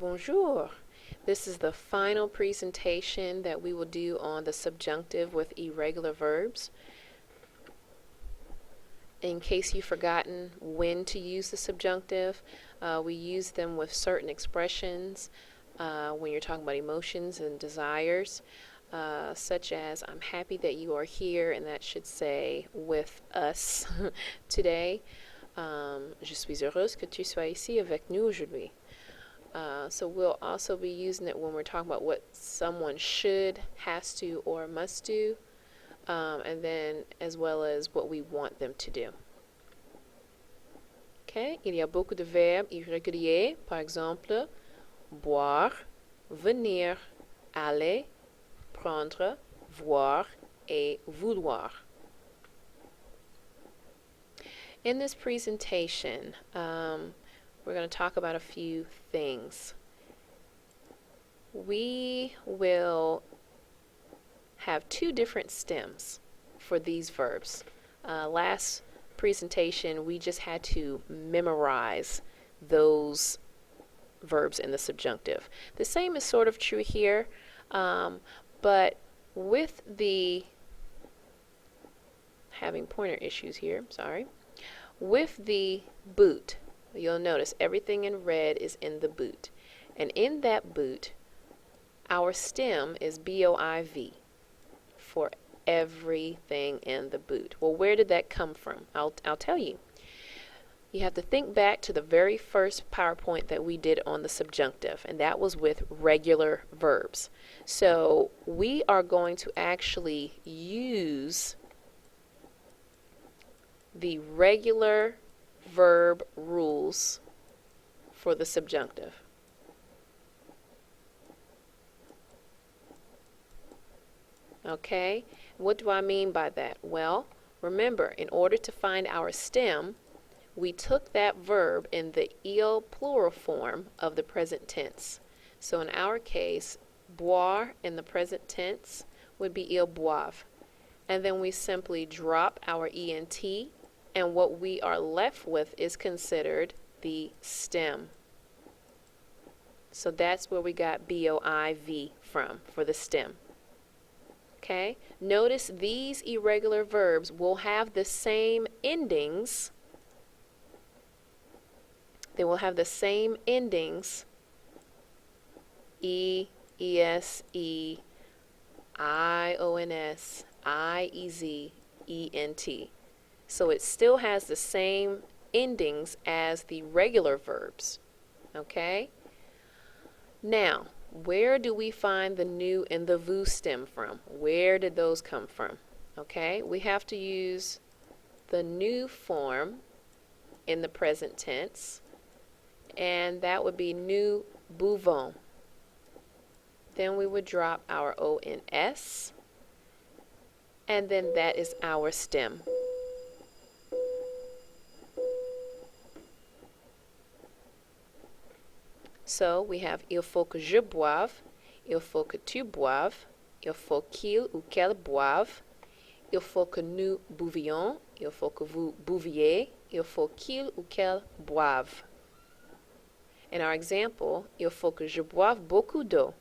Bonjour. This is the final presentation that we will do on the subjunctive with irregular verbs. In case you've forgotten when to use the subjunctive, we use them with certain expressions when you're talking about emotions and desires, such as I'm happy that you are here, and that should say with us today. Je suis heureuse que tu sois ici avec nous aujourd'hui. So we'll also be using it when we're talking about what someone should, has to, or must do, and then as well as what we want them to do. Okay? Il y a beaucoup de verbes irréguliers, par exemple, boire, venir, aller, prendre, voir, et vouloir. In this presentation, we're going to talk about a few things. We will have two different stems for these verbs. Last presentation, we just had to memorize those verbs in the subjunctive. The same is sort of true here, but with the having pointer issues here, sorry. With the boot, you'll notice everything in red is in the boot. And in that boot, our stem is B-O-I-V for everything in the boot. Well, where did that come from? I'll tell you. You have to think back to the very first PowerPoint that we did on the subjunctive, and that was with regular verbs. So we are going to actually use the regular verb rules for the subjunctive. Okay, what do I mean by that? Well, remember, in order to find our stem, we took that verb in the il plural form of the present tense. So in our case, boire in the present tense would be il boive. And then we simply drop our ent, and what we are left with is considered the stem. So that's where we got B-O-I-V from, for the stem. Okay? Notice these irregular verbs will have the same endings. They will have the same endings, E, E-S, E, I-O-N-S, I-E-Z, E-N-T. So it still has the same endings as the regular verbs. Okay? Now, where do we find the nu and the vous stem from? Where did those come from? Okay? We have to use the nu form in the present tense, and that would be nous buvons. Then we would drop our O-N-S, and then that is our stem. So we have il faut que je boive, il faut que tu boives, il faut qu'il ou qu'elle boive, il faut que nous buvions, il faut que vous buviez, il faut qu'il ou qu'elle boive. In our example, il faut que je boive beaucoup d'eau.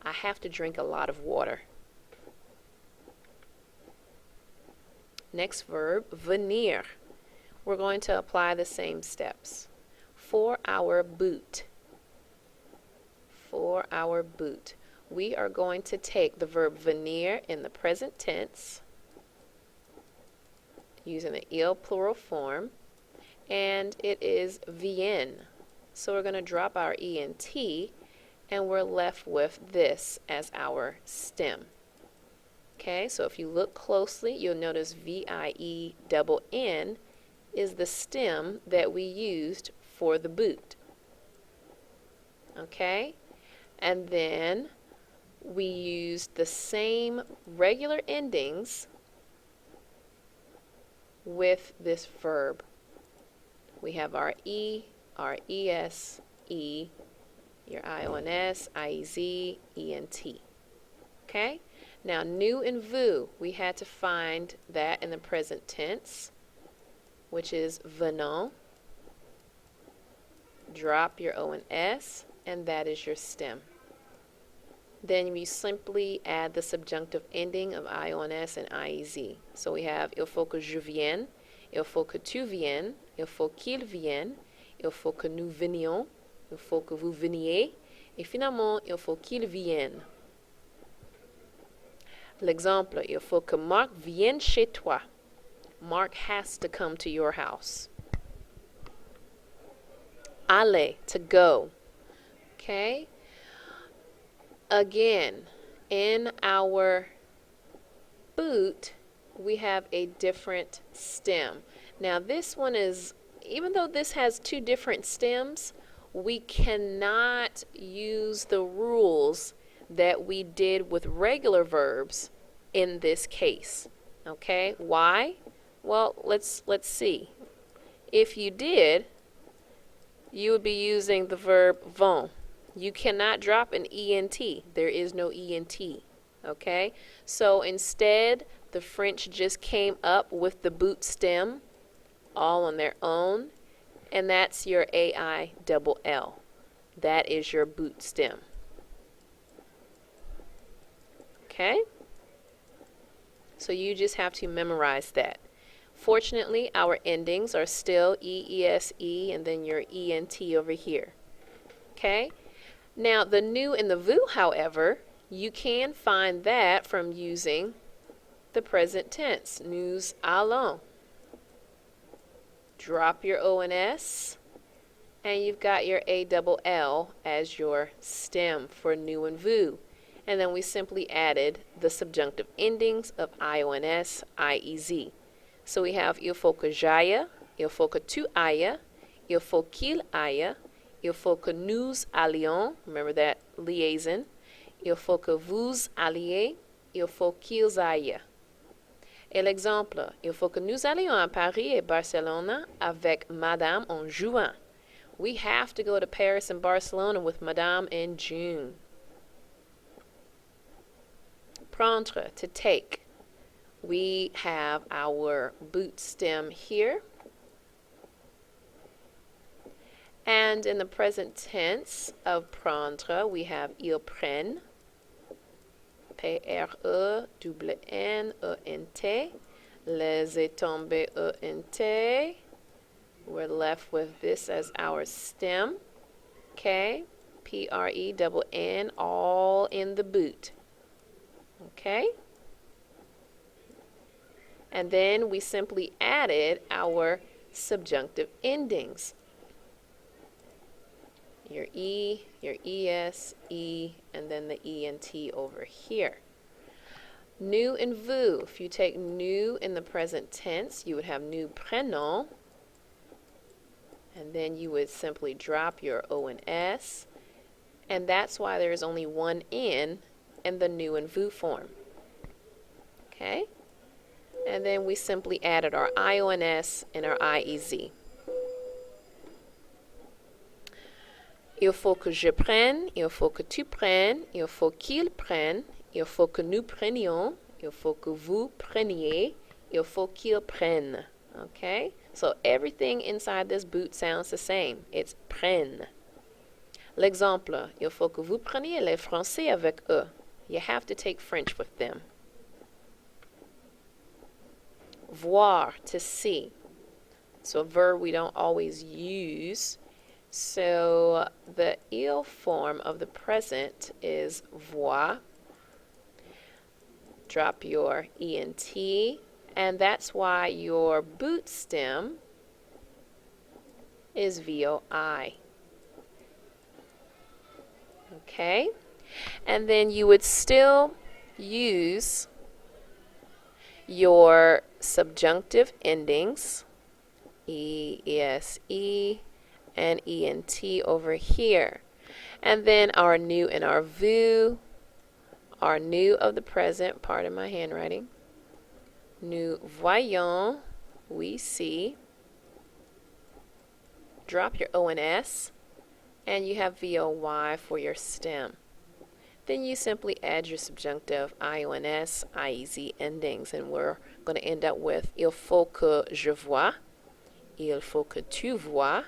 I have to drink a lot of water. Next verb, venir. We're going to apply the same steps. For our boot. For our boot, we are going to take the verb venir in the present tense using the il plural form, and it is vien. So we're going to drop our ent, and we're left with this as our stem. Okay, so if you look closely, you'll notice V-I-E-double-N is the stem that we used for the boot. Okay? And then we used the same regular endings with this verb. We have our E, our ES, E, your I-O-N-S, I-E-Z, E-N-T. Okay? Now, nu and vous, we had to find that in the present tense, which is venons. Drop your O and S, and that is your stem. Then we simply add the subjunctive ending of IONS and IEZ. So we have il faut que je vienne, il faut que tu viennes, il faut qu'il vienne, il faut que nous venions, il faut que vous veniez, et finalement, il faut qu'il vienne. L'exemple, il faut que Marc vienne chez toi. Mark has to come to your house. Aller, to go. Okay? Again, in our boot, we have a different stem. Now this one is, even though this has two different stems, we cannot use the rules that we did with regular verbs in this case. Okay? Why? Well, let's see. If you did, you would be using the verb vont. You cannot drop an ENT. There is no ENT. Okay? So instead, the French just came up with the boot stem all on their own, and that's your AI double L. That is your boot stem. Okay? So you just have to memorize that. Fortunately, our endings are still EESE and then your ENT over here. Okay? Now, the nous and the vous, however, you can find that from using the present tense. Nous allons. Drop your O and S, and you've got your A double L as your stem for nous and vous. And then we simply added the subjunctive endings of IONS, IEZ. So we have il faut que j'aille, il faut que tu ailles, il faut qu'il aille, il faut que nous allions, remember that liaison, il faut que vous alliez, il faut qu'ils aillent. Et l'exemple, il faut que nous allions à Paris et Barcelone avec Madame en juin. We have to go to Paris and Barcelona with Madame in June. Prendre, to take. We have our boot stem here. And in the present tense of prendre, we have ils prennent. P-R-E-N-N-E-N-T. Laissez tomber E-N-T. We're left with this as our stem. Okay? P-R-E-N-N, all in the boot. Okay? And then we simply added our subjunctive endings. Your E, your ES, E, and then the ENT over here. Nous and vous. If you take nous in the present tense, you would have nous prenons. And then you would simply drop your O and S. And that's why there is only one N in the nous and vous form. Okay? And then we simply added our IONS and our IEZ. Il faut que je prenne, il faut que tu prennes, il faut qu'il prenne, il faut que nous prenions, il faut que vous preniez, il faut qu'il prenne. Okay? So everything inside this boot sounds the same. It's prenne. L'exemple, il faut que vous preniez les Français avec eux. You have to take French with them. Voir, to see. So a verb we don't always use. So the il form of the present is voir. Drop your ENT, and that's why your boot stem is VOI. Okay? And then you would still use your subjunctive endings, E, ES, E, and ENT over here. And then our nous and our vous, our nous of the present, pardon my handwriting. Nous voyons, we see. Drop your O and S, and you have VOY for your stem. Then you simply add your subjunctive IONS, IEZ endings, and we're going to end up with il faut que je voie, il faut que tu vois,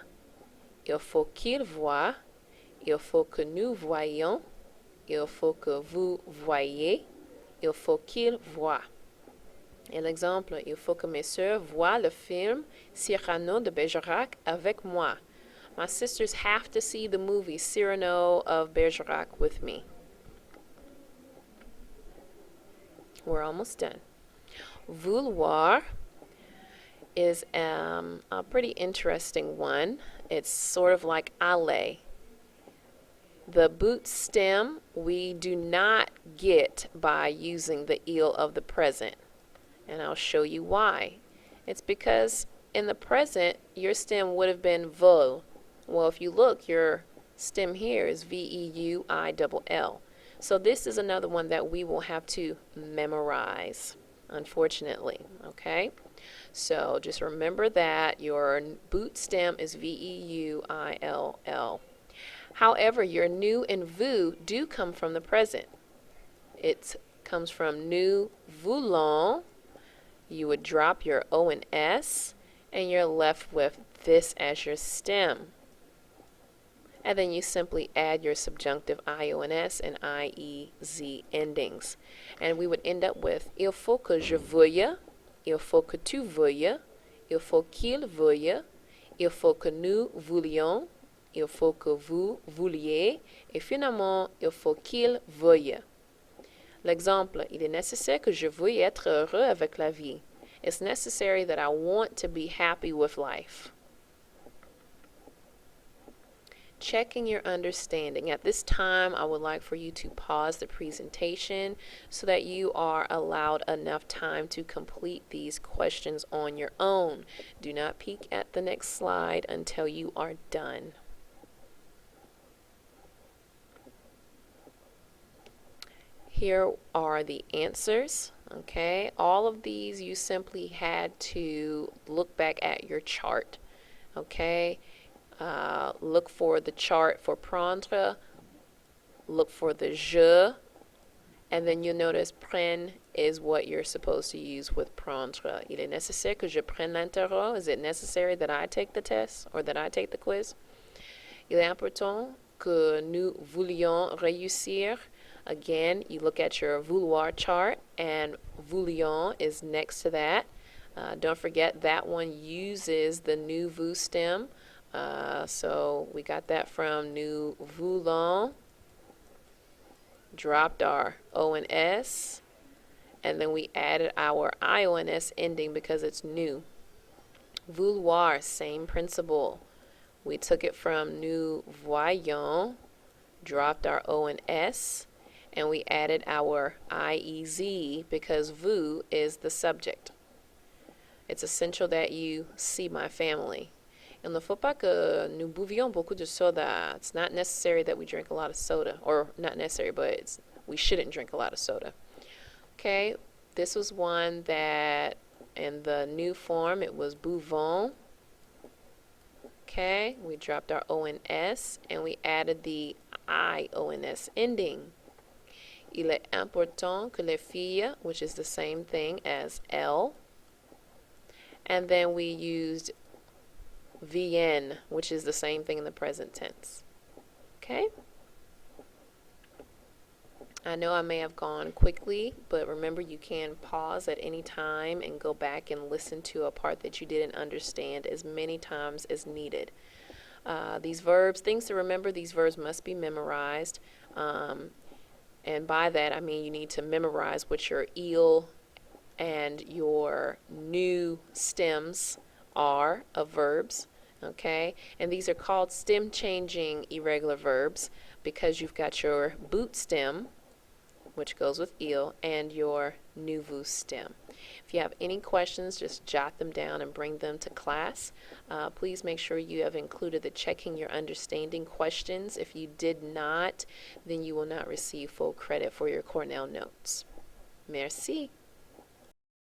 il faut qu'il voie, il faut que nous voyions, il faut que vous voyiez, il faut qu'ils voient. Et l'exemple, il faut que mes sœurs voient le film Cyrano de Bergerac avec moi. My sisters have to see the movie Cyrano of Bergerac with me. We're almost done. Vouloir is a pretty interesting one. It's sort of like aller. The boot stem we do not get by using the il of the present. And I'll show you why. It's because in the present, your stem would have been veul. Well, if you look, your stem here is V-E-U-I-L-L. So this is another one that we will have to memorize, unfortunately, okay? So just remember that your boot stem is V-E-U-I-L-L. However, your nous and vous do come from the present. It comes from nous voulons. You would drop your O and S, and you're left with this as your stem. And then you simply add your subjunctive I-O and S and I-E-Z endings. And we would end up with il faut que je veuille, il faut que tu veuilles, il faut qu'il veuille, il faut que nous voulions, il faut que vous vouliez, et finalement, il faut qu'il veuille. L'exemple, il est nécessaire que je veuille être heureux avec la vie. It's necessary that I want to be happy with life. Checking your understanding. At this time, I would like for you to pause the presentation so that you are allowed enough time to complete these questions on your own. Do not peek at the next slide until you are done. Here are the answers, okay? All of these you simply had to look back at your chart, okay? Look for the chart for prendre, look for the je, and then you'll notice prenne is what you're supposed to use with prendre. Il est nécessaire que je prenne l'interro. Is it necessary that I take the test or that I take the quiz? Il est important que nous voulions réussir. Again, you look at your vouloir chart, and voulions is next to that. Don't forget that one uses the nous vous stem. So we got that from nous voulons, dropped our O and S, and then we added our I-O and S ending because it's new. Vouloir, same principle. We took it from nous voyons, dropped our O and S, and we added our I-E-Z because vous is the subject. It's essential that you see my family. Il ne faut pas que nous buvions beaucoup de soda. It's not necessary that we drink a lot of soda. Or not necessary, but we shouldn't drink a lot of soda. Okay, this was one that in the new form, it was buvons. Okay, we dropped our O and S, and we added the I-O and S ending. Il est important que les filles, which is the same thing as elles. And then we used VN, which is the same thing in the present tense. Okay? I know I may have gone quickly, but remember you can pause at any time and go back and listen to a part that you didn't understand as many times as needed. These verbs, things to remember, these verbs must be memorized. And by that, I mean you need to memorize what your il and your nous stems are of verbs, okay? And these are called stem changing irregular verbs because you've got your boot stem, which goes with il, and your nous vous stem. If you have any questions, just jot them down and bring them to class. Please make sure you have included the checking your understanding questions. If you did not, then you will not receive full credit for your Cornell notes. Merci.